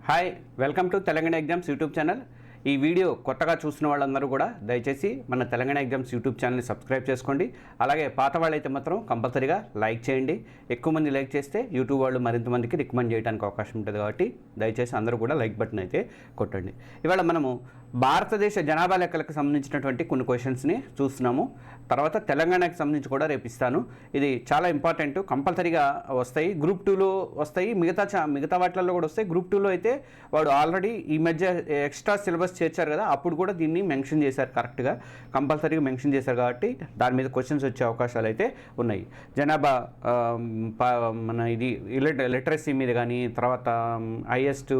Hi, welcome to Telangana exams YouTube channel. ఈ video కొత్తగా చూసిన వాళ్ళందరూ కూడా దయచేసి మన తెలంగాణ ఎగ్జామ్స్ యూట్యూబ్ ఛానల్ని సబ్స్క్రైబ్ చేసుకోండి. అలాగే పాత వాళ్ళైతే మాత్రం కంపల్సరీగా లైక్ చేయండి. ఎక్కువ మంది లైక్ చేస్తే యూట్యూబ్ వాళ్ళు మరింత మందికి రికమెండ్ చేయడానికి అవకాశం ఉంటుంది కాబట్టి దయచేసి అందరూ కూడా లైక్ బటన్ అయితే కొట్టండి. ఇవాళ మనము భారతదేశ జనాభా లెక్కలకు సంబంధించినటువంటి కొన్ని క్వశ్చన్స్ని చూస్తున్నాము. తర్వాత తెలంగాణకి సంబంధించి కూడా రేపిస్తాను. ఇది చాలా ఇంపార్టెంట్, కంపల్సరీగా వస్తాయి. గ్రూప్ 2లో వస్తాయి, మిగతా వాటిల్లో కూడా వస్తాయి. గ్రూప్ 2లో అయితే వాడు ఆల్రెడీ ఈ మధ్య ఎక్స్ట్రా సిలబస్ చేర్చారు కదా, అప్పుడు కూడా దీన్ని మెన్షన్ చేశారు, కరెక్ట్గా కంపల్సరీగా మెన్షన్ చేశారు కాబట్టి దాని మీద క్వశ్చన్స్ వచ్చే అవకాశాలు అయితే ఉన్నాయి. జనాభా మన ఇది లిటరసీ మీద కానీ, తర్వాత హైయెస్ట్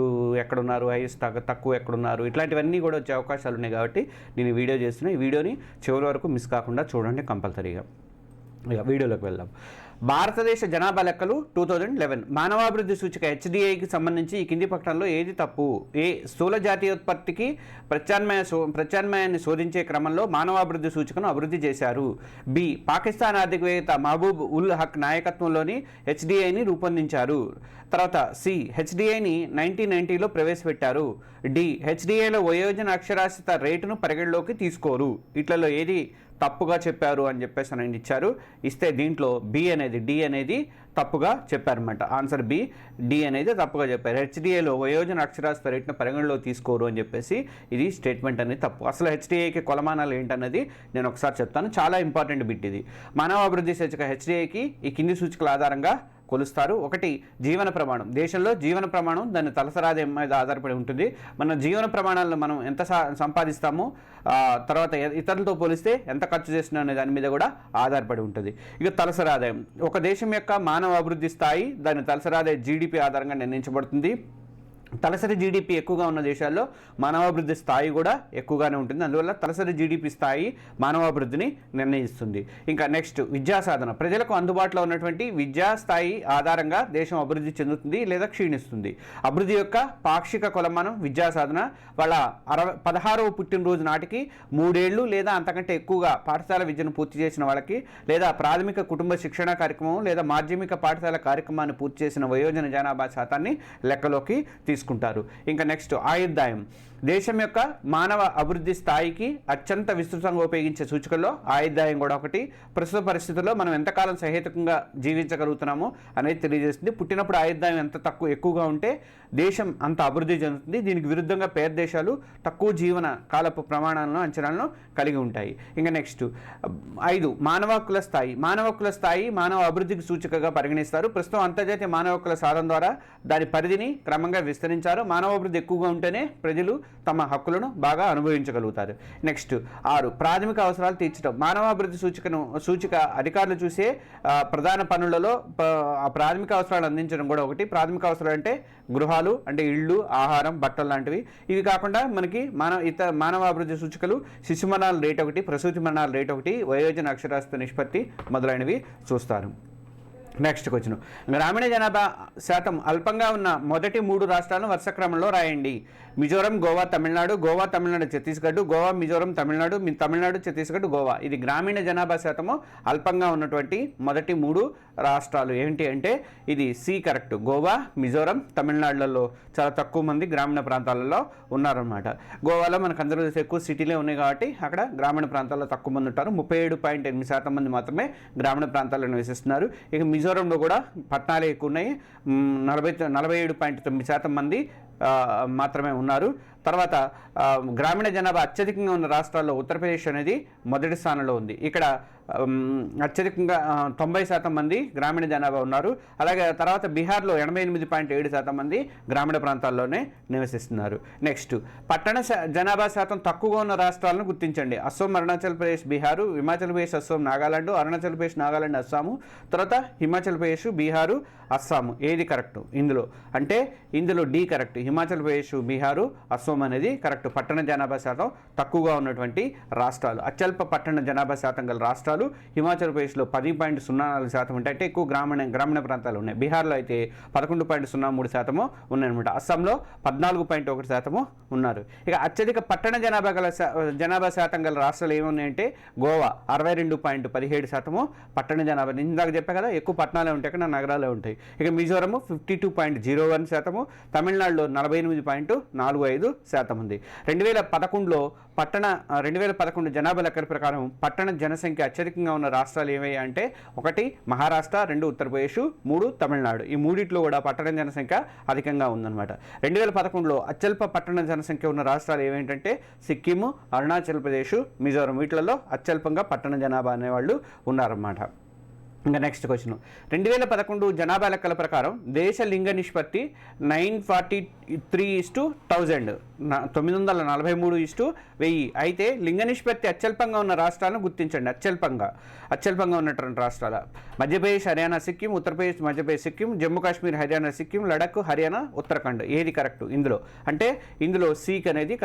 ఎక్కడున్నారు, హైయెస్ట్ తక్కువ ఎక్కడున్నారు, ఇట్లాంటివన్నీ కూడా వచ్చే అవకాశాలు ఉన్నాయి కాబట్టి నేను వీడియో చేస్తున్నా. ఈ వీడియోని చివరి వరకు మిస్ కాకుండా చూడండి కంపల్సరీగా. ఇక వీడియోలోకి వెళ్దాం. భారతదేశ జనాభా లెక్కలు 2011 మానవాభివృద్ధి సూచిక HDIకి సంబంధించి ఈ కింది ప్రకటనలో ఏది తప్పు? ఏ, స్థూల జాతీయోత్పత్తికి ప్రత్యామ్నాయాన్ని శోధించే క్రమంలో మానవాభివృద్ధి సూచికను అభివృద్ధి చేశారు. బి, పాకిస్తాన్ ఆర్థికవేత్త మహబూబ్ ఉల్ హక్ నాయకత్వంలోని HDIని రూపొందించారు. తర్వాత సి, HDIని 1990లో ప్రవేశపెట్టారు. డి, HDIలో వయోజన అక్షరాస్యత రేటును పరిగణలోకి తీసుకోరు. ఇట్లలో ఏది తప్పుగా చెప్పారు అని చెప్పేసి అని ఇచ్చారు. ఇస్తే దీంట్లో డి అనేది తప్పుగా చెప్పారన్నమాట. ఆన్సర్ బి, డి అనేది తప్పుగా చెప్పారు. HDIలో వయోజన అక్షరాస్యత రేటును పరిగణలో తీసుకోరు అని చెప్పేసి ఇది స్టేట్మెంట్ అనేది తప్పు. అసలు HDIకి కొలమానాలు ఏంటన్నది నేను ఒకసారి చెప్తాను, చాలా ఇంపార్టెంట్ బిట్ ఇది. మానవాభివృద్ధి సూచిక HDIకి ఈ కింది సూచికల ఆధారంగా కొలుస్తారు. ఒకటి, జీవన ప్రమాణం. దేశంలో జీవన ప్రమాణం దాని తలసరి ఆదాయం మీద ఆధారపడి ఉంటుంది. మన జీవన ప్రమాణాలను మనం ఎంత సంపాదిస్తామో, తర్వాత ఇతరులతో పోలిస్తే ఎంత ఖర్చు చేస్తున్నాం అనే దాని మీద కూడా ఆధారపడి ఉంటుంది. ఇక తలసరి ఆదాయం, ఒక దేశం యొక్క మానవ అభివృద్ధి స్థాయి దాని తలసరి ఆదాయ GDP ఆధారంగా నిర్ణయించబడుతుంది. తలసరి GDP ఎక్కువగా ఉన్న దేశాల్లో మానవాభివృద్ధి స్థాయి కూడా ఎక్కువగానే ఉంటుంది. అందువల్ల తలసరి GDP స్థాయి మానవాభివృద్ధిని నిర్ణయిస్తుంది. ఇంకా నెక్స్ట్, విద్యా సాధన. ప్రజలకు అందుబాటులో ఉన్నటువంటి విద్యా స్థాయి ఆధారంగా దేశం అభివృద్ధి చెందుతుంది లేదా క్షీణిస్తుంది. అభివృద్ధి యొక్క పాక్షిక కొలమానం విద్యా సాధన. వాళ్ళ 16వ పుట్టినరోజు నాటికి 3 ఏళ్ళు లేదా అంతకంటే ఎక్కువగా పాఠశాల విద్యను పూర్తి చేసిన వాళ్ళకి, లేదా ప్రాథమిక కుటుంబ శిక్షణ కార్యక్రమం లేదా మాధ్యమిక పాఠశాల కార్యక్రమాన్ని పూర్తి చేసిన వయోజన జనాభా శాతాన్ని లెక్కలోకి తీసుకుంటారు. ఇంకా నెక్స్ట్, ఆయుర్దాయం. దేశం యొక్క మానవ అభివృద్ధి స్థాయికి అత్యంత విస్తృతంగా ఉపయోగించే సూచికల్లో ఆయుర్దాయం కూడా ఒకటి. ప్రస్తుత పరిస్థితుల్లో మనం ఎంతకాలం సహేతుకంగా జీవించగలుగుతున్నామో అనేది తెలియజేస్తుంది. పుట్టినప్పుడు ఆయుర్దాయం ఎంత ఎక్కువగా ఉంటే దేశం అంత అభివృద్ధి చెందుతుంది. దీనికి విరుద్ధంగా పేద దేశాలు తక్కువ జీవన కాలపు ప్రమాణాలను అంచనాలను కలిగి ఉంటాయి. ఇంకా నెక్స్ట్ 5, మానవ హక్కుల స్థాయి. మానవ హక్కుల స్థాయి మానవ అభివృద్ధికి సూచికగా పరిగణిస్తారు. ప్రస్తుతం అంతర్జాతీయ మానవ హక్కుల సాధన ద్వారా దాని పరిధిని క్రమంగా విస్తరించారు. మానవ అభివృద్ధి ఎక్కువగా ఉంటేనే ప్రజలు తమ హక్కులను బాగా అనుభవించగలుగుతారు. నెక్స్ట్ 6, ప్రాథమిక అవసరాలు తీర్చడం. మానవాభివృద్ధి సూచిక అధికారులు చూసే ప్రధాన పనులలో ప్రాథమిక అవసరాలు అందించడం కూడా ఒకటి. ప్రాథమిక అవసరాలు అంటే గృహాలు, అంటే ఇళ్ళు, ఆహారం, బట్టలు లాంటివి. ఇవి కాకుండా మనకి మానవాభివృద్ధి సూచికలు శిశు మరణాల రేట్ ఒకటి, ప్రసూతి మరణాల రేట్ ఒకటి, వయోజన అక్షరాస్యత నిష్పత్తి మొదలైనవి చూస్తారు. నెక్స్ట్ క్వశ్చన్, గ్రామీణ జనాభా శాతం అల్పంగా ఉన్న మొదటి 3 రాష్ట్రాలను వరుస క్రమంలో రాయండి. మిజోరం, గోవా, తమిళనాడు. గోవా, తమిళనాడు, ఛత్తీస్గఢ్. గోవా, మిజోరం, తమిళనాడు. తమిళనాడు, ఛత్తీస్గఢ్, గోవా. ఇది గ్రామీణ జనాభా శాతము అల్పంగా ఉన్నటువంటి మొదటి 3 రాష్ట్రాలు ఏంటి అంటే ఇది సి కరెక్ట్. గోవా, మిజోరం, తమిళనాడులలో చాలా తక్కువ మంది గ్రామీణ ప్రాంతాలలో ఉన్నారన్నమాట. గోవాలో మనకు అందరూ ఎక్కువ సిటీలే ఉన్నాయి కాబట్టి అక్కడ గ్రామీణ ప్రాంతాల్లో తక్కువ మంది ఉంటారు. 37.8% మంది మాత్రమే గ్రామీణ ప్రాంతాల్లో నివసిస్తున్నారు. ఇక మిజోరంలో కూడా పట్టణాలే ఎక్కువ ఉన్నాయి. 47.9% మంది మాత్రమే ఉన్నారు. తర్వాత గ్రామీణ జనాభా అత్యధికంగా ఉన్న రాష్ట్రాల్లో ఉత్తరప్రదేశ్ అనేది మొదటి స్థానంలో ఉంది. ఇక్కడ అత్యధికంగా 90% మంది గ్రామీణ జనాభా ఉన్నారు. అలాగే తర్వాత బీహార్లో 88.7% మంది గ్రామీణ ప్రాంతాల్లోనే నివసిస్తున్నారు. నెక్స్ట్, పట్టణ జనాభా శాతం తక్కువగా ఉన్న రాష్ట్రాలను గుర్తించండి. అస్సోం, అరుణాచల్ ప్రదేశ్, బీహారు. హిమాచల్ ప్రదేశ్, అస్సోం, నాగాలాండ్. అరుణాచల్ ప్రదేశ్, నాగాలాండ్, అస్సాము. తర్వాత హిమాచల్ ప్రదేశ్, బీహారు, అస్సాము. ఏది కరెక్ట్ ఇందులో అంటే ఇందులో డి కరెక్ట్. హిమాచల్ ప్రదేశ్, బీహారు, అస్సోం, అసోం అనేది కరెక్ట్. పట్టణ జనాభా శాతం తక్కువగా ఉన్నటువంటి రాష్ట్రాలు. అత్యల్ప పట్టణ జనాభా శాతం గల రాష్ట్రాలు హిమాచల్ ప్రదేశ్లో 10.04% ఉంటాయి, అంటే ఎక్కువ గ్రామీణ ప్రాంతాలు ఉన్నాయి. బీహార్లో అయితే 11.03% ఉన్నాయన్నమాట. అస్సాంలో 14.1% ఉన్నారు. ఇక అత్యధిక పట్టణ జనాభా శాతం గల రాష్ట్రాలు ఏమున్నాయంటే గోవా 62.17% పట్టణ జనాభా. ఇందాక చెప్పా కదా, ఎక్కువ పట్టణాలే ఉంటాయి, అక్కడ నగరాలే ఉంటాయి. ఇక మిజోరాము 52.01%, తమిళనాడులో 48.45% ఉంది. 2011 జనాభా లెక్కల ప్రకారం పట్టణ జనసంఖ్య అత్యధికంగా ఉన్న రాష్ట్రాలు ఏవయ్యా అంటే 1 మహారాష్ట్ర, 2 ఉత్తరప్రదేశ్, 3 తమిళనాడు. ఈ మూడిట్లో కూడా పట్టణ జనసంఖ్య అధికంగా ఉందన్నమాట. 2011లో అత్యల్ప పట్టణ జనసంఖ్య ఉన్న రాష్ట్రాలు ఏవేంటంటే సిక్కిం, అరుణాచల్ ప్రదేశ్, మిజోరం. వీటిలలో అత్యల్పంగా పట్టణ జనాభా అనేవాళ్ళు ఉన్నారన్నమాట. ఇంకా నెక్స్ట్ క్వశ్చన్, 2011 జనాభా లెక్కల ప్రకారం దేశ లింగ నిష్పత్తి 943:1000, 943:1000. అయితే లింగ నిష్పత్తి అత్యల్పంగా ఉన్న రాష్ట్రాలను గుర్తించండి. అత్యల్పంగా ఉన్నటువంటి రాష్ట్రాల మధ్యప్రదేశ్, హర్యానా, సిక్కిం. ఉత్తరప్రదేశ్, మధ్యప్రదేశ్, సిక్కిం. జమ్మూ కాశ్మీర్, హర్యానా, సిక్కిం. లడఖ్, హర్యానా, ఉత్తరాఖండ్. ఏది కరెక్ట్ ఇందులో అంటే ఇందులో సి అనేది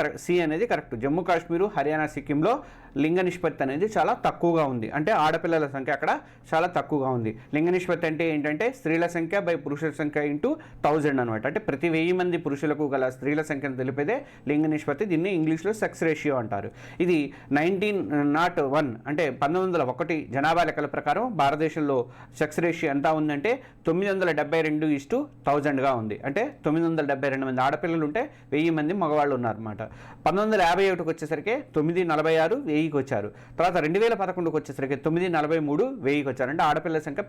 కరెక్ట్. జమ్మూ కాశ్మీర్, హర్యానా, సిక్కింలో లింగ నిష్పత్తి అనేది చాలా తక్కువగా ఉంది. అంటే ఆడపిల్లల సంఖ్య అక్కడ చాలా తక్కువగా ఉంది. లింగ నిష్పత్తి అంటే ఏంటంటే స్త్రీల సంఖ్య బై పురుషుల సంఖ్య ఇంటూ 1000 అనమాట. అంటే ప్రతి 1000 మంది పురుషులకు గల స్త్రీల సంఖ్యను తెలిపేదే లింగ నిష్పత్తి. దీన్ని ఇంగ్లీష్లో సెక్స్ రేషియో అంటారు. ఇది 1901 అంటే 1901 జనాభా లెక్కల ప్రకారం భారతదేశంలో సెక్స్ రేషియో ఎంత ఉందంటే 972:1000గా ఉంది. అంటే 972 మంది ఆడపిల్లలు ఉంటే 1000 మంది మగవాళ్ళు ఉన్నారన్నమాట. 1951కి వచ్చేసరికి 946 1000కి వచ్చారు. తర్వాత 2011కి వచ్చేసరికి 943 1000కి వచ్చారు. అంటే ఆడపిల్లల సంఖ్య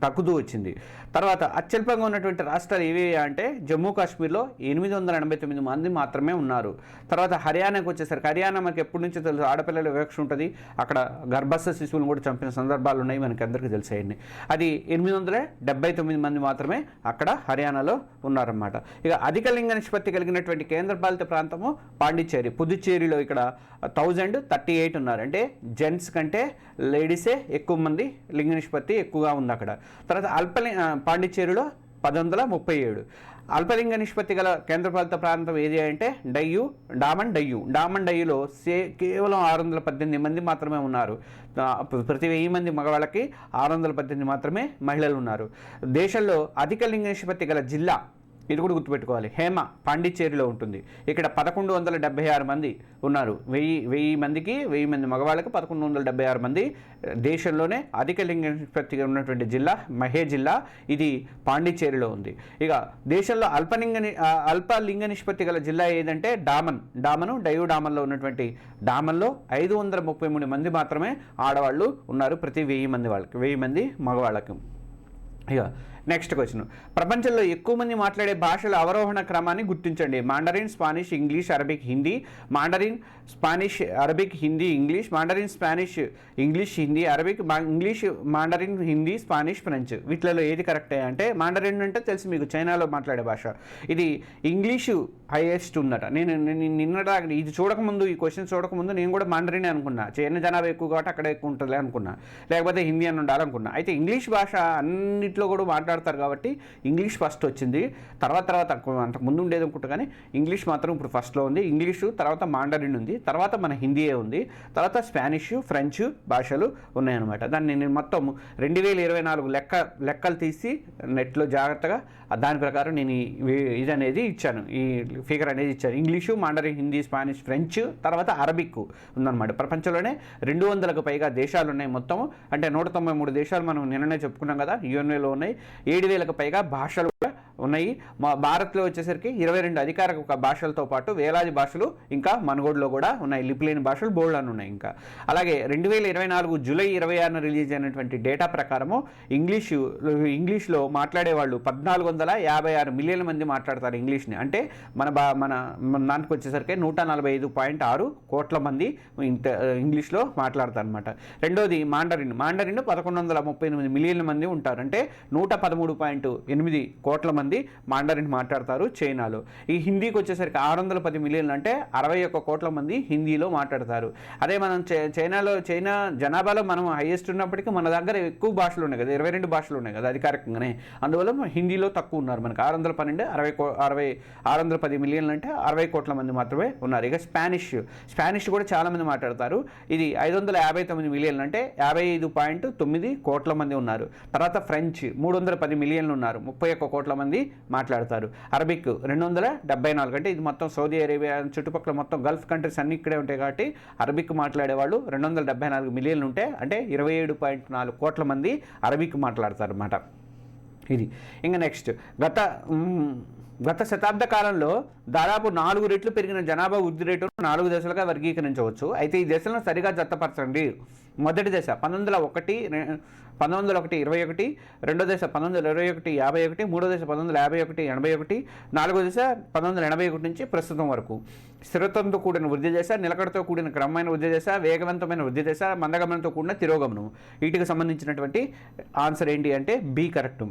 తగ్గుతూ వచ్చింది. తర్వాత అత్యల్పంగా ఉన్నటువంటి రాష్ట్రాలు ఏవి అంటే జమ్మూ కాశ్మీర్లో 889 మంది మాత్రమే ఉన్నారు. తర్వాత హర్యానాకి వచ్చేసరికి, హర్యానా మనకి ఎప్పటి నుంచో తెలుసు ఆడపిల్లల వివక్ష ఉంటుంది, అక్కడ గర్భస్థ శిశువులను కూడా చంపిన సందర్భాలు ఉన్నాయి, మనకి అందరికీ తెలిసేయండి. అది 879 మంది మాత్రమే అక్కడ హర్యానాలో ఉన్నారన్నమాట. ఇక అధిక లింగ నిష్పత్తి కలిగినటువంటి కేంద్రపాలిత ప్రాంతము పాండిచ్చేరి. పుదుచ్చేరిలో ఇక్కడ 1038 ఉన్నారు. అంటే జెంట్స్ కంటే లేడీసే ఎక్కువ మంది, లింగ నిష్పత్తి ఎక్కువగా ఉంది అక్కడ. తర్వాత పాండిచ్చేరిలో 1137. అల్పలింగ నిష్పత్తి గల కేంద్రపాలిత ప్రాంతం ఏది అంటే డామన్ డయ్యూలో కేవలం 618 మంది మాత్రమే ఉన్నారు. ప్రతి 1000 మంది మగవాళ్ళకి 618 మాత్రమే మహిళలు ఉన్నారు. దేశంలో అధిక లింగ నిష్పత్తి గల జిల్లా ఇది కూడా గుర్తుపెట్టుకోవాలి, హేమ పాండిచ్చేరిలో ఉంటుంది. ఇక్కడ 1176 మంది ఉన్నారు. 1000 మందికి 1000 మంది మగవాళ్ళకి 1176 మంది. దేశంలోనే అధిక లింగ నిష్పత్తిగా ఉన్నటువంటి జిల్లా మహే జిల్లా, ఇది పాండిచ్చేరిలో ఉంది. ఇక దేశంలో అల్ప లింగ నిష్పత్తి గల జిల్లా ఏదంటే డామన్లో ఉన్నటువంటి డామన్లో 533 మంది మాత్రమే ఆడవాళ్ళు ఉన్నారు ప్రతి 1000 మంది మగవాళ్ళకి. ఇక నెక్స్ట్ క్వశ్చన్, ప్రపంచంలో ఎక్కువ మంది మాట్లాడే భాషల అవరోహణ క్రమాన్ని గుర్తించండి. Mandarin, Spanish, English, Arabic, Hindi. Mandarin, Spanish, Arabic, Hindi, English. Mandarin, Spanish, English, Hindi, Arabic, English, Mandarin, Hindi, Spanish, French. వీటిలో ఏది కరెక్టే అంటే మాండరిన్ అంటే తెలుసు మీకు, చైనాలో మాట్లాడే భాష. ఇది ఇంగ్లీషు హైయెస్ట్ ఉందట. నేను ఇది చూడకముందు, ఈ క్వశ్చన్ చూడకముందు నేను కూడా మాండరిన్ అనుకున్నా. చైనా జనాభా ఎక్కువ కాబట్టి అక్కడ ఎక్కువ ఉంటుంది అనుకున్నా, లేకపోతే హిందీ అని ఉండాలనుకున్నా. అయితే ఇంగ్లీష్ భాష అన్నింటిలో కూడా మాట్లాడతారు కాబట్టి ఇంగ్లీష్ ఫస్ట్ వచ్చింది. తర్వాత అంతకు ముందు ఉండేది అనుకుంటా, కానీ ఇంగ్లీష్ మాత్రం ఇప్పుడు ఫస్ట్లో ఉంది. ఇంగ్లీషు తర్వాత మాండరిన్ ఉంది, తర్వాత మన హిందీయే ఉంది, తర్వాత స్పానిష్, ఫ్రెంచ్ భాషలు ఉన్నాయన్నమాట. దాన్ని నేను మొత్తం 2024 లెక్కలు తీసి నెట్లో జాగ్రత్తగా దాని ప్రకారం నేను ఇది అనేది ఇచ్చాను, ఈ ఫిగర్ అనేది ఇచ్చాను. English, Mandarin, Hindi, Spanish, French, తర్వాత అరబిక్ ఉందన్నమాట. ప్రపంచంలోనే 200కు పైగా దేశాలు ఉన్నాయి మొత్తం. అంటే 193 దేశాలు మనం నిన్ననే చెప్పుకున్నాం కదా, యుఎన్ఏలో ఉన్నాయి. 7000కు పైగా భాషలు ఉన్నాయి. మా భారత్లో వచ్చేసరికి 22 అధికారిక భాషలతో పాటు వేలాది భాషలు ఇంకా మనుగోడులో కూడా ఉన్నాయి. లిపిలేని భాషలు బోల్డ్ అని ఉన్నాయి ఇంకా. అలాగే 2024 జూలై 26న రిలీజ్ అయినటువంటి డేటా ప్రకారము ఇంగ్లీష్లో మాట్లాడేవాళ్ళు 1456 మిలియన్ల మంది మాట్లాడతారు ఇంగ్లీష్ని. అంటే మన దానికి వచ్చేసరికి 145.6 కోట్ల మంది ఇంగ్లీష్లో మాట్లాడతారు అనమాట. రెండోది మాండరిన్ 1138 మిలియన్ల మంది ఉంటారు. అంటే 113.8 కోట్ల మంది మంది మాండరిన్ మాట్లాడతారు చైనాలో. ఈ హిందీకి వచ్చేసరికి 610 మిలియన్లు అంటే 61 కోట్ల మంది హిందీలో మాట్లాడతారు. అదే మనం చైనా జనాభాలో మనం హైయెస్ట్ ఉన్నప్పటికీ మన దగ్గర ఎక్కువ భాషలు ఉన్నాయి కదా, 22 భాషలు ఉన్నాయి కదా అధికారికంగానే. అందువల్ల హిందీలో తక్కువ ఉన్నారు. మనకి 610 మిలియన్లు అంటే 60 కోట్ల మంది మాత్రమే ఉన్నారు. ఇక స్పానిష్ కూడా చాలామంది మాట్లాడతారు. ఇది 559 మిలియన్లు అంటే 55.9 కోట్ల మంది ఉన్నారు. తర్వాత ఫ్రెంచ్ 310 మిలియన్లు ఉన్నారు, 31 కోట్ల మంది మాట్లాడతారు. అరబిక్ 274 అంటే ఇది మొత్తం సౌదీ అరేబియా చుట్టుపక్కల మొత్తం గల్ఫ్ కంట్రీస్ అన్ని ఇక్కడే ఉంటాయి కాబట్టి అరబిక్ మాట్లాడేవాళ్ళు 274 మిలియన్లు ఉంటే అంటే 27.4 కోట్ల మంది అరబిక్ మాట్లాడతారు అన్నమాట. ఇది ఇంకా నెక్స్ట్ గత శతాబ్ద కాలంలో దాదాపు 4 రెట్లు పెరిగిన జనాభా వృద్ధి రేటును 4 దశలుగా వర్గీకరించవచ్చు. అయితే ఈ దశలను సరిగా జతపరచండి. మొదటి దశ 1901 21, రెండో దశ 1921 51, మూడో దశ 1951 81, నాలుగో దశ 1981 నుంచి ప్రస్తుతం వరకు. స్థిరత్వంతో కూడిన వృద్ధి దశ, నిలకడతో కూడిన క్రమమైన వృద్ధి దశ, వేగవంతమైన వృద్ధి దశ, మందగమనంతో కూడిన తిరోగమనం. వీటికి సంబంధించినటువంటి ఆన్సర్ ఏంటి అంటే బి కరెక్ట్.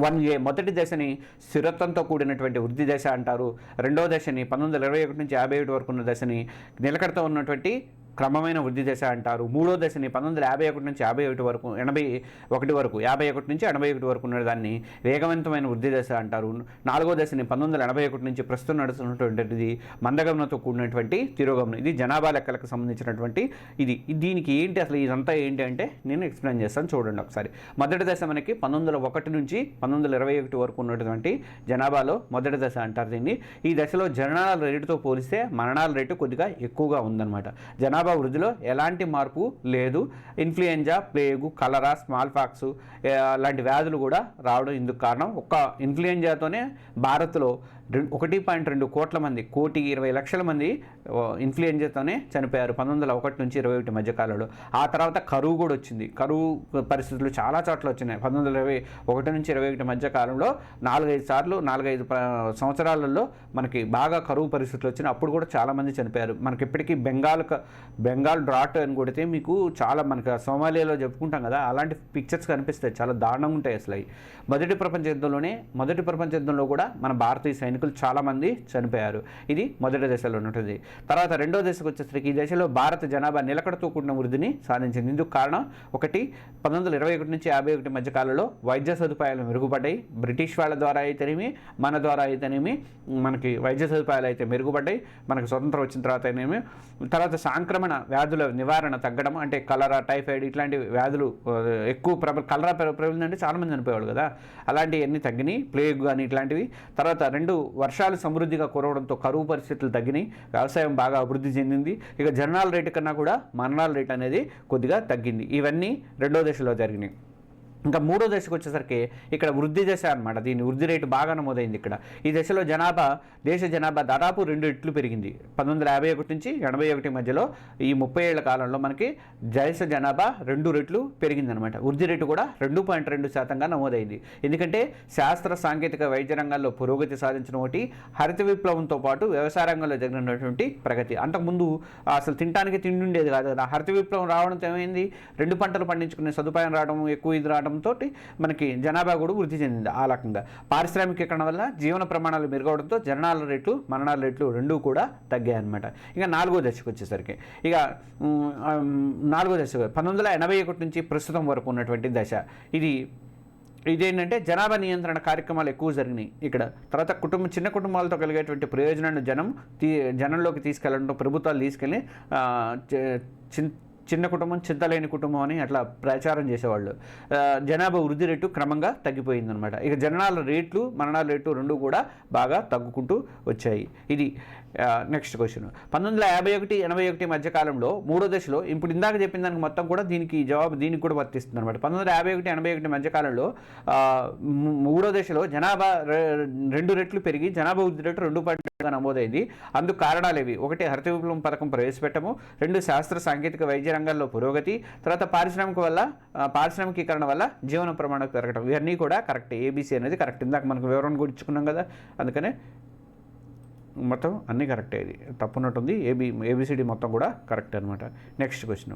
1A మొదటి దశని స్థిరత్వంతో కూడినటువంటి వృద్ధి దశ అంటారు. రెండో దశని 1921 నుంచి 57 వరకు ఉన్న దశని నిలకడతో ఉన్నటువంటి క్రమమైన వృద్ధి దశ అంటారు. మూడో దశని 1951 నుంచి 81 వరకు 51 నుంచి 81 వరకు ఉన్న దాన్ని వేగవంతమైన వృద్ధి దశ అంటారు. నాలుగో దశని 1981 నుంచి ప్రస్తుతం నడుస్తున్నటువంటిది మందగమనంతో కూడినటువంటి తిరోగమనం. ఇది జనాభా లెక్కలకు సంబంధించినటువంటి ఇది. దీనికి ఏంటి అసలు ఇదంతా ఏంటి అంటే నేను ఎక్స్ప్లెయిన్ చేస్తాను, చూడండి ఒకసారి. మొదటి దశ మనకి 1901 నుంచి 1921 వరకు ఉన్నటువంటి జనాభాలో మొదటి దశ అంటారు దీన్ని. ఈ దశలో జననాల రేటుతో పోలిస్తే మరణాల రేటు కొద్దిగా ఎక్కువగా ఉందన్నమాట. జనాభా వృద్ధిలో ఎలాంటి మార్పు లేదు. ఇన్ఫ్లుయెంజా, ప్లేగు, కలరా, స్మాల్ పాక్స్ లాంటి వ్యాధులు కూడా రావడం ఇందుకు కారణం. ఒక్క ఇన్ఫ్లుయెంజాతోనే భారత్లో 1.2 కోట్ల మంది 1,20,00,000 మంది ఇన్ఫ్లుయెంజాతోనే చనిపోయారు 1901 నుంచి 21 మధ్య కాలంలో. ఆ తర్వాత కరువు కూడా వచ్చింది. కరువు పరిస్థితులు చాలా చోట్ల వచ్చినాయి. 1921 నుంచి 21 మధ్య కాలంలో 4-5 సంవత్సరాలలో మనకి బాగా కరువు పరిస్థితులు వచ్చినాయి. అప్పుడు కూడా చాలామంది చనిపోయారు. మనకి ఇప్పటికీ బెంగాల్ డ్రాట్ అని కొడితే మీకు చాలా మనకి సోమాలియాలో చెప్పుకుంటాం కదా, అలాంటి పిక్చర్స్ కనిపిస్తాయి. చాలా దారుణంగా ఉంటాయి అసలు. మొదటి ప్రపంచ యుద్ధంలో కూడా మన భారతీయ సైనికులు చాలామంది చనిపోయారు. ఇది మొదటి దశలో ఉంటుంది. తర్వాత రెండో దశకు వచ్చేసరికి ఈ దశలో భారత జనాభా నిలకడతో కూడిన వృద్ధిని సాధించింది. ఇందుకు కారణం ఒకటి 1921 నుంచి 51 మధ్య కాలంలో వైద్య సదుపాయాలు మెరుగుపడ్డాయి. బ్రిటిష్ వాళ్ళ ద్వారా అయితేనేమి మన ద్వారా అయితేనేమి మనకి వైద్య సదుపాయాలు అయితే మెరుగుపడ్డాయి. మనకు స్వతంత్రం వచ్చిన తర్వాత అయితేనేమి. తర్వాత సాంక్రమణ వ్యాధుల నివారణ తగ్గడం, అంటే కలరా, టైఫాయిడ్ ఇట్లాంటి వ్యాధులు ఎక్కువ కలరా ప్రబలిందంటే చాలామంది చనిపోయేవాళ్ళు కదా, అలాంటివన్నీ తగ్గినాయి. ప్లేగ్ కానీ ఇట్లాంటివి. తర్వాత వర్షాలు సమృద్ధిగా కురవడంతో కరువు పరిస్థితులు తగ్గినాయి. వ్యవసాయం బాగా అభివృద్ధి చెందింది. ఇక జననాల రేటు కన్నా కూడా మరణాల రేటు అనేది కొద్దిగా తగ్గింది. ఇవన్నీ రెండో దశలో జరిగినాయి. ఇంకా మూడో దశకు వచ్చేసరికి ఇక్కడ వృద్ధి దశ అనమాట. దీని వృద్ధి రేటు బాగా నమోదైంది ఇక్కడ. ఈ దశలో దేశ జనాభా దాదాపు 2 రెట్లు పెరిగింది. 1951 నుంచి 81 మధ్యలో ఈ 30 ఏళ్ల కాలంలో మనకి దేశ జనాభా 2 రెట్లు పెరిగిందనమాట. వృద్ధి రేటు కూడా 2.2% నమోదైంది. ఎందుకంటే శాస్త్ర సాంకేతిక వైద్య రంగాల్లో పురోగతి సాధించిన ఒకటి, హరిత విప్లవంతో పాటు వ్యవసాయ రంగంలో జరిగినటువంటి ప్రగతి. అంతకుముందు అసలు తినడానికి తిండి ఉండేది కాదు కదా. హరిత విప్లవం రావడంతో ఏమైంది, 2 పంటలు పండించుకునే సదుపాయం రావడం, ఎక్కువ ఇది రావడం తోటి మనకి జనాభా కూడా వృద్ధి చెందింది. ఆ రకంగా పారిశ్రామికీకరణ వల్ల జీవన ప్రమాణాలు మెరుగవడంతో జననాల రేట్లు మరణాల రేట్లు రెండూ కూడా తగ్గాయి అన్నమాట. ఇక నాలుగో దశకు వచ్చేసరికి 1981 నుంచి ప్రస్తుతం వరకు ఉన్నటువంటి దశ. ఇదేంటంటే జనాభా నియంత్రణ కార్యక్రమాలు ఎక్కువ జరిగినాయి ఇక్కడ. తర్వాత చిన్న కుటుంబాలతో కలిగేటువంటి ప్రయోజనాన్ని జనంలోకి తీసుకెళ్లడంతో ప్రభుత్వాలు తీసుకెళ్ళి చిన్న కుటుంబం చింతలేని కుటుంబం అని అట్లా ప్రచారం చేసేవాళ్ళు. జనాభా వృద్ధి రేటు క్రమంగా తగ్గిపోయిందనమాట. ఇక జననాల రేట్లు మరణాల రేటు రెండు కూడా బాగా తగ్గుకుంటూ వచ్చాయి. ఇది నెక్స్ట్ క్వశ్చన్. 1951-81 మధ్యకాలంలో మూడో దశలో ఇప్పుడు ఇందాక చెప్పిన దానికి మొత్తం కూడా దీనికి జవాబు దీనికి కూడా వర్తిస్తుంది అనమాట. 1951-81 మధ్యకాలంలో మూడో దశలో జనాభా 2 రెట్లు పెరిగి జనాభా వృద్ధి రేటు 2.2గా నమోదైంది. అందుకు కారణాలు ఇవి: 1 హరిత విప్లవం పథకం ప్రవేశపెట్టము, 2 శాస్త్ర సాంకేతిక వైద్య రంగాల్లో పురోగతి, తర్వాత పారిశ్రామికీకరణ వల్ల జీవన ప్రమాణం పెరగడం. ఇవన్నీ కూడా కరెక్ట్. ఏబీసీ అనేది కరెక్ట్. ఇందాక మనకు వివరణ కూడా ఇచ్చుకున్నాం కదా, అందుకనే మొత్తం అన్నీ కరెక్టే. ఇది తప్పున్నట్టుంది. ఏబిసిడి మొత్తం కూడా కరెక్ట్ అనమాట. Next question.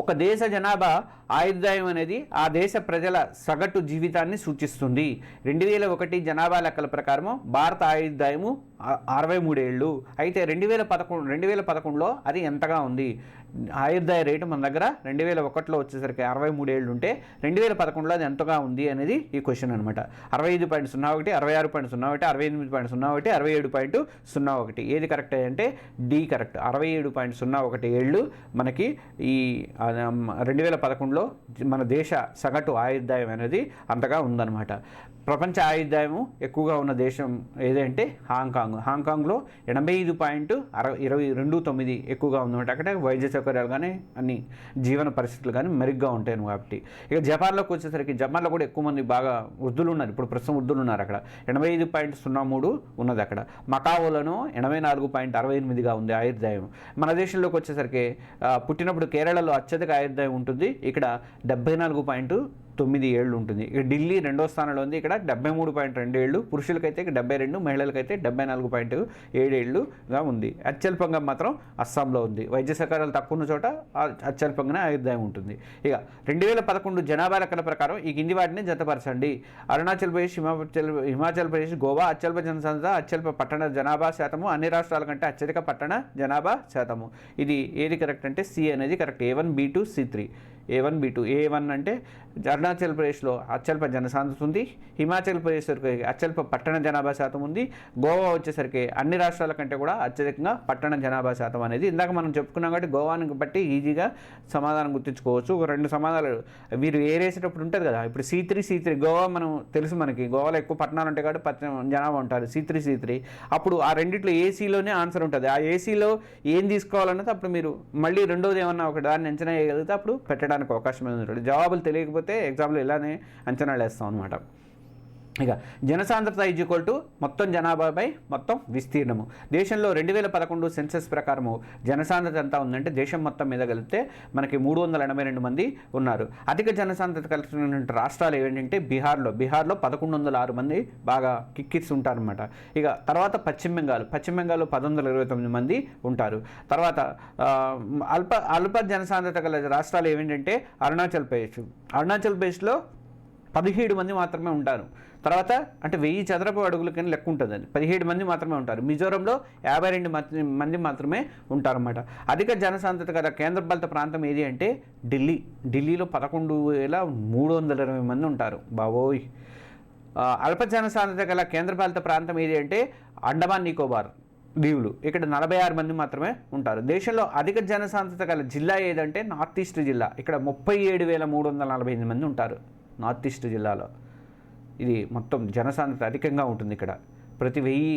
ఒక దేశ జనాభా ఆయుర్దాయం అనేది ఆ దేశ ప్రజల సగటు జీవితాన్ని సూచిస్తుంది. 2001 జనాభా లెక్కల ప్రకారం భారత ఆయుర్దాయము 63 ఏళ్ళు. అయితే 2011లో అది ఎంతగా ఉంది? ఆయుర్దాయ రేటు మన దగ్గర 2001లో వచ్చేసరికి 63 ఏళ్ళు ఉంటే 2011లో అది ఎంతగా ఉంది అనేది ఈ క్వశ్చన్ అనమాట. 65.01, 66.01, 68.01, 67.01. ఏది కరెక్ట్ అంటే డి కరెక్ట్. 67.01 ఏళ్ళు మనకి ఈ 2011లో మన దేశ సగటు ఆయుర్దాయం అనేది అంతగా ఉందన్నమాట. ప్రపంచ ఆయుర్దాయము ఎక్కువగా ఉన్న దేశం ఏదంటే హాంకాంగ్లో 85.29 ఎక్కువగా ఉందన్నమాట. అక్కడ వైద్య సౌకర్యాలు కానీ అన్ని జీవన పరిస్థితులు కానీ మెరుగ్గా ఉంటాయి కాబట్టి. ఇక జపాన్లోకి వచ్చేసరికి జపాన్లో కూడా ఎక్కువ మంది బాగా వృద్ధులు ఉన్నారు. ఇప్పుడు ప్రస్తుతం వృద్ధులు ఉన్నారు అక్కడ. 85.03 ఉన్నది అక్కడ. మకావోలను 84.68గా ఉంది ఆయుర్దాయం. మన దేశంలోకి వచ్చేసరికి పుట్టినప్పుడు కేరళలో అత్యధిక ఆయుర్దాయం ఉంటుంది. ఇక్కడ 74.9 ఏళ్ళు ఉంటుంది. ఇక ఢిల్లీ రెండో స్థానంలో ఉంది. ఇక్కడ 73.2 ఏళ్ళు పురుషులకైతే 72, మహిళలకైతే 74.7 ఏళ్ళుగా ఉంది. అత్యల్పంగా మాత్రం అస్సాంలో ఉంది. వైద్య సౌకర్యాలు తక్కువ ఉన్న చోట అత్యల్పంగానే ఆయుర్దాయం ఉంటుంది. ఇక 2011 జనాభా లెక్కల ప్రకారం ఈ కింది వాటిని జతపరచండి. అరుణాచల్ ప్రదేశ్, హిమాచల్ ప్రదేశ్, గోవా అత్యల్ప జనసాంద్రత, అత్యల్ప పట్టణ జనాభా శాతము, అన్ని రాష్ట్రాల కంటే అత్యధిక పట్టణ జనాభా శాతము. ఇది ఏది కరెక్ట్ అంటే సి అనేది correct. A1, B2, C3. A1, B2. A1 అంటే అరుణాచల్ ప్రదేశ్లో అత్యల్ప జనసాంద్రత ఉంది. హిమాచల్ ప్రదేశ్ అత్యల్ప పట్టణ జనాభా శాతం ఉంది. గోవా వచ్చేసరికి అన్ని రాష్ట్రాల కంటే కూడా అత్యధికంగా పట్టణ జనాభా శాతం అనేది. ఇందాక మనం చెప్పుకున్నాం కాబట్టి గోవాని బట్టి ఈజీగా సమాధానం గుర్తించుకోవచ్చు. ఒక 2 సమాధానాలు మీరు ఏరేసేటప్పుడు ఉంటుంది కదా. ఇప్పుడు C3 గోవా మనం తెలుసు, మనకి గోవాలో ఎక్కువ పట్టణాలు ఉంటాయి కాబట్టి జనాభా ఉంటారు. C3 అప్పుడు ఆ రెండిట్లో ఏసీలోనే ఆన్సర్ ఉంటుంది. ఆ ఏసీలో ఏం తీసుకోవాలన్నది అప్పుడు మీరు మళ్ళీ రెండోది ఏమన్నా ఒక దాన్ని అంచనా వేయగలిగితే అప్పుడు పెట్టడానికి అవకాశం ఉంటుంది. జవాబులు తెలియకపోతే ఎగ్జామ్లో ఇలానే అంచనాలు వేస్తాం అనమాట. ఇక జనసాంద్రత ఈజ్వల్ టు మొత్తం జనాభాపై మొత్తం విస్తీర్ణము. దేశంలో 2011 సెన్సస్ ప్రకారము జనసాంద్రత ఎంత ఉందంటే దేశం మొత్తం మీద కలిపితే మనకి 382 మంది ఉన్నారు. అధిక జనసాంద్రత కలిగిన రాష్ట్రాలు ఏంటంటే బిహార్లో 1106 మంది బాగా కిక్కిర్స్ ఉంటారనమాట. ఇక తర్వాత పశ్చిమ బెంగాల్లో 1129 మంది ఉంటారు. తర్వాత అల్ప జనసాంద్రత గల రాష్ట్రాలు ఏమిటంటే అరుణాచల్ ప్రదేశ్లో 17 మంది మాత్రమే ఉంటారు. తర్వాత అంటే 1000 చదరపు అడుగులకని లెక్క ఉంటుందని 17 మంది మాత్రమే ఉంటారు. మిజోరంలో 52 మంది మాత్రమే ఉంటారన్నమాట. అధిక జనసాంద్రత గల కేంద్రపాలిత ప్రాంతం ఏది అంటే ఢిల్లీలో 11,320 మంది ఉంటారు. బాబోయ్. అల్ప జనసాంద్రత గల కేంద్రపాలిత ప్రాంతం ఏది అంటే అండమాన్ నికోబార్ దీవులు. ఇక్కడ 46 మంది మాత్రమే ఉంటారు. దేశంలో అధిక జనసాంద్రత గల జిల్లా ఏదంటే నార్త్ ఈస్ట్ జిల్లా. ఇక్కడ 37,348 మంది ఉంటారు నార్త్ ఈస్ట్ జిల్లాలో. ఇది మొత్తం జనసాంద్రత అధికంగా ఉంటుంది ఇక్కడ. ప్రతి 1000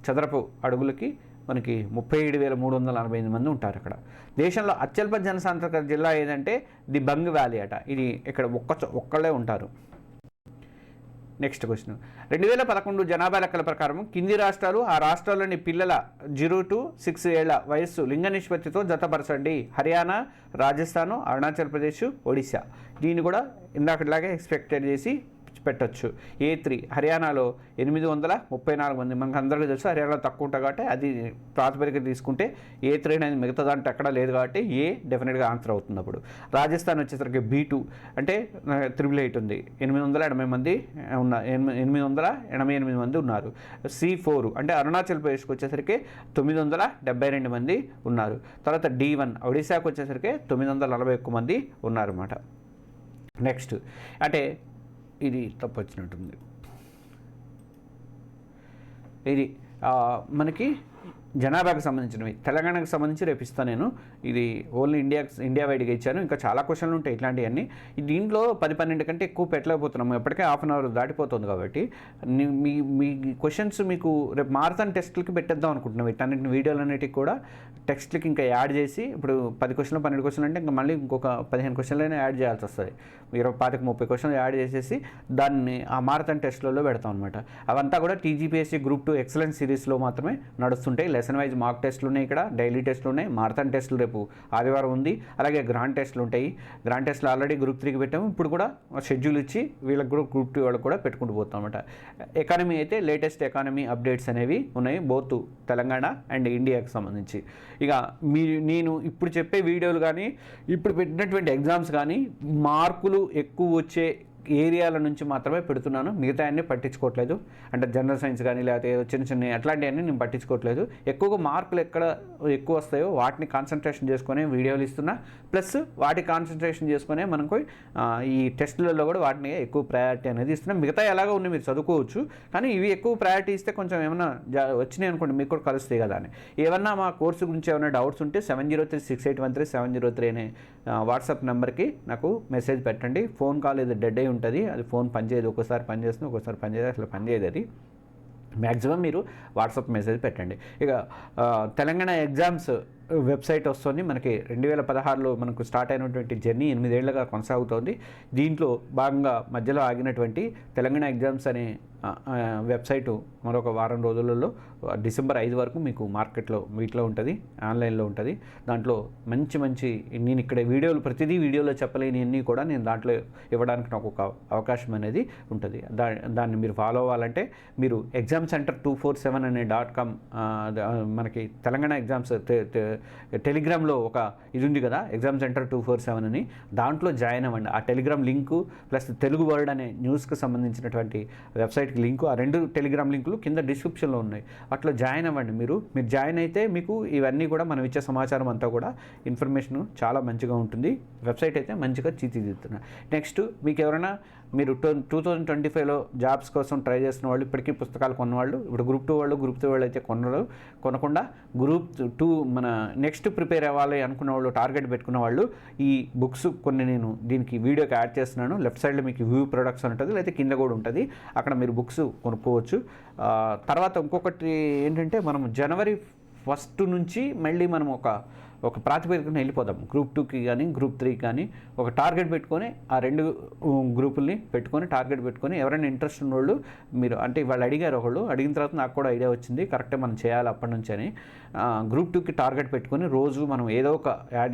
చదరపు అడుగులకి మనకి 37,348 మంది ఉంటారు అక్కడ. దేశంలో అత్యల్ప జనసాంద్రత జిల్లా ఏదంటే ది బంగ్ వ్యాలీ అట. ఇది ఇక్కడ ఒక్కళ్ళే ఉంటారు. Next question. 2011 జనాభా లెక్కల ప్రకారం కింది రాష్ట్రాలు ఆ రాష్ట్రాల్లోని పిల్లల 0 to 6 ఏళ్ల వయస్సు లింగ నిష్పత్తితో జతపరచండి. హర్యానా, రాజస్థాన్, అరుణాచల్ ప్రదేశ్, ఒడిశా. దీన్ని కూడా ఇందాకట్లాగే ఎక్స్పెక్టెడ్ చేసి పెట్టచ్చు. A3 హర్యానాలో 834 మంది. మనకు అందరికీ తెలుసు హర్యానాలో తక్కువ ఉంటాయి కాబట్టి అది ప్రాతిపదిక తీసుకుంటే A3 అనేది మిగతా దాంట్లో ఎక్కడా లేదు కాబట్టి ఏ డెఫినెట్గా ఆన్సర్ అవుతుంది. అప్పుడు రాజస్థాన్ వచ్చేసరికి B2 అంటే 888 ఉంది. 880 మంది ఉన్నారు. 888 మంది ఉన్నారు. C4 అంటే అరుణాచల్ ప్రదేశ్కి వచ్చేసరికి 972 మంది ఉన్నారు. తర్వాత D1 ఒడిశాకు వచ్చేసరికి 941 మంది ఉన్నారన్నమాట. నెక్స్ట్ అంటే ఇది తప్పు వచ్చినట్టుంది. ఇది మనకి జనాభాకు సంబంధించినవి. తెలంగాణకు సంబంధించి రేపు ఇస్తాను నేను. ఇది ఓన్లీ ఇండియా వైడ్గా ఇచ్చాను. ఇంకా చాలా క్వశ్చన్లు ఉంటాయి ఇట్లాంటివన్నీ. దీంట్లో 10-12 కంటే ఎక్కువ పెట్టలేకపోతున్నాము. ఎప్పటికే హాఫ్ అన్ అవర్ దాటిపోతుంది కాబట్టి మీ క్వశ్చన్స్ మీకు రేపు మారథాన్ టెస్ట్లకి పెట్టేద్దాం అనుకుంటున్నాం. వీటన్నింటిని వీడియోలన్నిటికి కూడా టెక్స్ట్లకి ఇంకా యాడ్ చేసి ఇప్పుడు 10 క్వశ్చన్లు 12 క్వశ్చన్లు అంటే ఇంకా మళ్ళీ ఇంకొక 15 క్వశ్చన్లైనా యాడ్ చేయాల్సి వస్తుంది. 25-30 క్వశ్చన్లు యాడ్ చేసేసి దాన్ని ఆ మారథాన్ టెస్ట్లలో పెడతాం అనమాట. అవంతా కూడా TGPSC Group 2 ఎక్సలెన్స్ సిరీస్లో మాత్రమే నడుస్తుంటాయి. ఉంటాయి. లెసన్ వైజ్ మాక్ టెస్ట్లు ఉన్నాయి, ఇక్కడ డైలీ టెస్ట్లు ఉన్నాయి, మారథాన్ టెస్టులు రేపు ఆదివారం ఉంది. అలాగే గ్రాండ్ టెస్ట్లు ఉంటాయి. గ్రాండ్ టెస్ట్లు ఆల్రెడీ గ్రూప్ 3కి పెట్టాము, ఇప్పుడు కూడా షెడ్యూల్ ఇచ్చి వీళ్ళకి కూడా గ్రూప్ 2 వాళ్ళకి కూడా పెట్టుకుంటూ పోతాం అనమాట. ఎకానమీ అయితే లేటెస్ట్ ఎకానమీ అప్డేట్స్ అనేవి ఉన్నాయి, బోత్ తెలంగాణ అండ్ ఇండియాకి సంబంధించి. ఇక నేను ఇప్పుడు చెప్పే వీడియోలు కానీ ఇప్పుడు పెట్టినటువంటి ఎగ్జామ్స్ కానీ మార్కులు ఎక్కువ వచ్చే ఏరియాల నుంచి మాత్రమే పెడుతున్నాను, మిగతా అన్నీ పట్టించుకోవట్లేదు. అంటే జనరల్ సైన్స్ కానీ లేకపోతే చిన్న చిన్న అట్లాంటివన్నీ నేను పట్టించుకోవట్లేదు. ఎక్కువగా మార్కులు ఎక్కడ ఎక్కువ వస్తాయో వాటిని కాన్సన్ట్రేషన్ చేసుకొని వీడియోలు ఇస్తున్నా, ప్లస్ వాటి కాన్సన్ట్రేషన్ చేసుకునే మనకు ఈ టెస్టులలో కూడా వాటిని ఎక్కువ ప్రయారిటీ అనేది ఇస్తున్నాం. మిగతా ఎలాగో ఉన్నాయి మీరు చదువుకోవచ్చు, కానీ ఇవి ఎక్కువ ప్రయారిటీ ఇస్తే కొంచెం ఏమైనా వచ్చినాయి అనుకోండి మీకు కూడా కలుస్తాయి కదా అని. ఏమన్నా మా కోర్సు గురించి ఏమైనా డౌట్స్ ఉంటే 7036813703 అనే వాట్సాప్ నెంబర్కి నాకు మెసేజ్ పెట్టండి. ఫోన్ కాల్ ఇది డెడ్ అయి ఉంటుంది, అది ఫోన్ పనిచేయదు, ఒకసారి పనిచేస్తుంది ఒక్కోసారి పనిచేయదు, అసలు పనిచేయదు. అది మ్యాక్సిమం మీరు వాట్సాప్ మెసేజ్ పెట్టండి. ఇక తెలంగాణ ఎగ్జామ్స్ వెబ్సైట్ వస్తుంది మనకి. 2016లో మనకు స్టార్ట్ అయినటువంటి జర్నీ 8 ఏళ్లుగా కొనసాగుతోంది. దీంట్లో భాగంగా మధ్యలో ఆగినటువంటి తెలంగాణ ఎగ్జామ్స్ అనే వెబ్సైటు మరొక వారం రోజులలో డిసెంబర్ 5 వరకు మీకు మార్కెట్లో వీటిలో ఉంటుంది, ఆన్లైన్లో ఉంటుంది. దాంట్లో మంచి నేను ఇక్కడ వీడియోలు ప్రతిదీ వీడియోలో చెప్పలేని కూడా నేను దాంట్లో ఇవ్వడానికి నాకు ఒక అవకాశం అనేది ఉంటుంది. దాన్ని మీరు ఫాలో అవ్వాలంటే మీరు ఎగ్జామ్ సెంటర్ 247 అనే .com మనకి తెలంగాణ ఎగ్జామ్స్ టెలిగ్రామ్లో ఒక ఇది ఉంది కదా, ఎగ్జామ్ సెంటర్ 247 అని, దాంట్లో జాయిన్ అవ్వండి. ఆ Telegram link plus Telugu word అనే న్యూస్కి సంబంధించినటువంటి వెబ్సైట్కి లింకు, ఆ 2 టెలిగ్రామ్ లింకులు కింద డిస్క్రిప్షన్లో ఉన్నాయి. అట్లా జాయిన్ అవ్వండి. మీరు జాయిన్ అయితే మీకు ఇవన్నీ కూడా మనం ఇచ్చే సమాచారం అంతా కూడా ఇన్ఫర్మేషన్ చాలా మంచిగా ఉంటుంది. వెబ్సైట్ అయితే మంచిగా తీర్చిదిద్దుతున్నా. నెక్స్ట్ మీకు ఎవరైనా మీరు 2025లో జాబ్స్ కోసం ట్రై చేసిన వాళ్ళు, ఇప్పటికీ పుస్తకాలు కొన్నవాళ్ళు, ఇప్పుడు గ్రూప్ 2 వాళ్ళు అయితే కొనకుండా గ్రూప్ 2 మన నెక్స్ట్ ప్రిపేర్ అవ్వాలి అనుకున్న వాళ్ళు, టార్గెట్ పెట్టుకున్న వాళ్ళు ఈ బుక్స్ కొన్ని నేను దీనికి వీడియోకి యాడ్ చేస్తున్నాను. లెఫ్ట్ సైడ్లో మీకు వ్యూ ప్రొడక్ట్స్ ఉంటుంది, లేకపోతే కింద కూడా ఉంటుంది, అక్కడ మీరు బుక్స్ కొనుక్కోవచ్చు. తర్వాత ఇంకొకటి ఏంటంటే మనం జనవరి 1 నుంచి మళ్ళీ మనం ఒక ప్రాతిపదికన వెళ్ళిపోదాం. గ్రూప్ 2కి కానీ గ్రూప్ 3కి కానీ ఒక టార్గెట్ పెట్టుకొని ఆ 2 గ్రూపుల్ని పెట్టుకొని టార్గెట్ పెట్టుకొని ఎవరైనా ఇంట్రెస్ట్ ఉన్నోళ్ళు మీరు అంటే వాళ్ళు అడిగారు, అడిగిన తర్వాత నాకు కూడా ఐడియా వచ్చింది కరెక్టే మనం చేయాలి అప్పటి నుంచి అని. గ్రూప్ 2కి టార్గెట్ పెట్టుకొని రోజు మనం ఏదో ఒక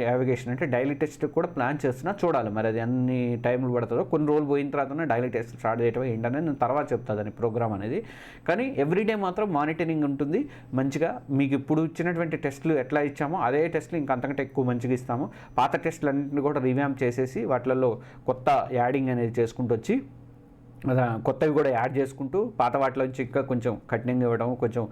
యావిగేషన్ అంటే డైలీ టెస్ట్ కూడా ప్లాన్ చేస్తున్నా, చూడాలి మరి అది అన్ని టైంలు పడుతుందో. కొన్ని రోజులు పోయిన తర్వాత డైలీ టెస్ట్ స్టార్ట్ చేయటం ఏంటనేది నేను తర్వాత చెప్తాను అని ప్రోగ్రామ్ అనేది. కానీ ఎవ్రీడే మాత్రం మానిటరింగ్ ఉంటుంది మంచిగా. మీకు ఇప్పుడు ఇచ్చినటువంటి టెస్టులు ఎట్లా ఇచ్చామో అదే టెస్టులు ఇంకా అంతకంటే ఎక్కువ మంచిగా ఇస్తాము. పాత టెస్టులన్నింటినీ కూడా రివ్యాంప్ చేసేసి వాటిలలో కొత్త యాడింగ్ అనేది చేసుకుంటూ వచ్చి కొత్తవి కూడా యాడ్ చేసుకుంటూ పాత వాటిలోంచి ఇంకా కొంచెం కఠినంగా ఇవ్వడం, కొంచెం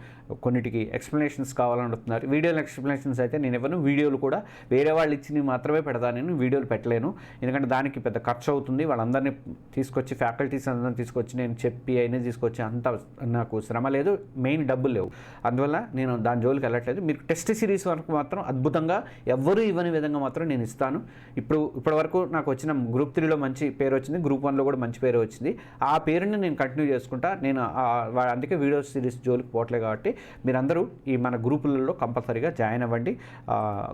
కొన్నిటికి ఎక్స్ప్లెనేషన్స్ కావాలని అడుగుతున్నారు. వీడియోలు ఎక్స్ప్లెనేషన్స్ అయితే నేను ఇవ్వను, వీడియోలు కూడా వేరే వాళ్ళు ఇచ్చి మాత్రమే పెడతాను, నేను వీడియోలు పెట్టలేను. ఎందుకంటే దానికి పెద్ద ఖర్చు అవుతుంది. వాళ్ళందరినీ తీసుకొచ్చి ఫ్యాకల్టీస్ అందరినీ తీసుకొచ్చి నేను చెప్పి అయినా తీసుకొచ్చి అంత నాకు శ్రమ లేదు, మెయిన్ డబ్బులు లేవు. అందువల్ల నేను దాని జోలికి వెళ్ళట్లేదు. మీరు టెస్ట్ సిరీస్ వరకు మాత్రం అద్భుతంగా ఎవ్వరూ ఇవ్వని విధంగా మాత్రం నేను ఇస్తాను. ఇప్పటివరకు నాకు వచ్చిన గ్రూప్ 3లో మంచి పేరు వచ్చింది, గ్రూప్ 1లో కూడా మంచి పేరు వచ్చింది. ఆ పేరుని నేను కంటిన్యూ చేసుకుంటా. నేను అందుకే వీడియో సిరీస్ జోలికి పోవట్లేదు. కాబట్టి మీరందరూ ఈ మన గ్రూపులలో కంపల్సరీగా జాయిన్ అవ్వండి.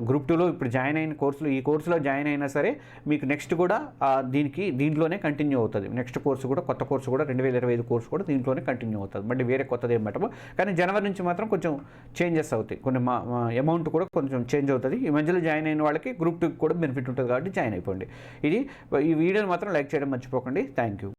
గ్రూప్ 2లో ఇప్పుడు జాయిన్ అయిన కోర్సులు, ఈ కోర్సులో జాయిన్ అయినా సరే మీకు నెక్స్ట్ కూడా దీంట్లోనే కంటిన్యూ అవుతుంది. నెక్స్ట్ కోర్సు కూడా, కొత్త కోర్సు కూడా 2025 కోర్సు కూడా దీంట్లోనే కంటిన్యూ అవుతుంది. మళ్ళీ వేరే కొత్తది ఏం పెట్టము. కానీ జనవరి నుంచి మాత్రం కొంచెం చేంజెస్ అవుతాయి, కొన్ని అమౌంట్ కూడా కొంచెం చేంజ్ అవుతుంది. ఈ మధ్యలో జాయిన్ అయిన వాళ్ళకి గ్రూప్ 2 కూడా బెనిఫిట్ ఉంటుంది కాబట్టి జాయిన్ అయిపోండి. ఈ వీడియోని మాత్రం లైక్ చేయడం మర్చిపోకండి. Thank you.